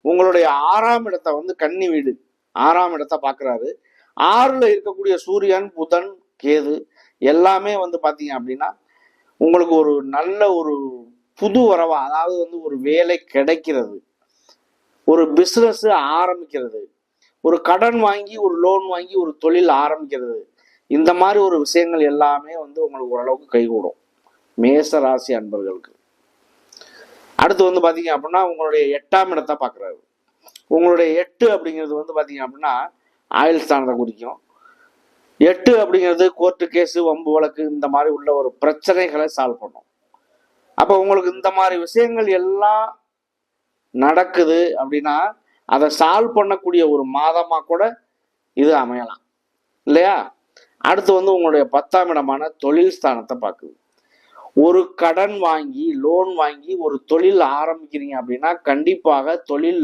உங்களுடைய 6ஆம் இடத்தை வந்து கன்னி வீடு 6ஆம் இடத்தை பார்க்குறாரு. 6ல் இருக்கக்கூடிய சூரியன், புதன், கேது எல்லாமே வந்து பார்த்தீங்க அப்படின்னா உங்களுக்கு ஒரு நல்ல ஒரு புது வரவா, அதாவது வந்து ஒரு வேலை கிடைக்கிறது, ஒரு பிஸ்னஸ் ஆரம்பிக்கிறது, ஒரு கடன் வாங்கி ஒரு லோன் வாங்கி ஒரு தொழில் ஆரம்பிக்கிறது, இந்த மாதிரி ஒரு விஷயங்கள் எல்லாமே வந்து உங்களுக்கு ஓரளவுக்கு கைகூடும் மேச ராசி அன்பர்களுக்கு. அடுத்து வந்து பார்த்தீங்க அப்படின்னா உங்களுடைய 8ஆம் இடத்தை பார்க்குறாரு. உங்களுடைய 8 அப்படிங்கிறது வந்து பார்த்தீங்க அப்படின்னா ஆயுள் ஸ்தானத்தை குறிக்கும். 8 அப்படிங்கிறது கோர்ட்டு கேஸு, வம்பு வழக்கு இந்த மாதிரி உள்ள ஒரு பிரச்சனைகளை சால்வ் பண்ணும். அப்போ உங்களுக்கு இந்த மாதிரி விஷயங்கள் எல்லாம் நடக்குது அப்படின்னா அதை சால்வ் பண்ணக்கூடிய ஒரு மாதமாக கூட இது அமையலாம் இல்லையா? அடுத்து வந்து உங்களுடைய 10ஆம் இடமான தொழில் ஸ்தானத்தை பார்க்குது. ஒரு கடன் வாங்கி லோன் வாங்கி ஒரு தொழில் ஆரம்பிக்கிறீங்க அப்படின்னா கண்டிப்பாக தொழிலில்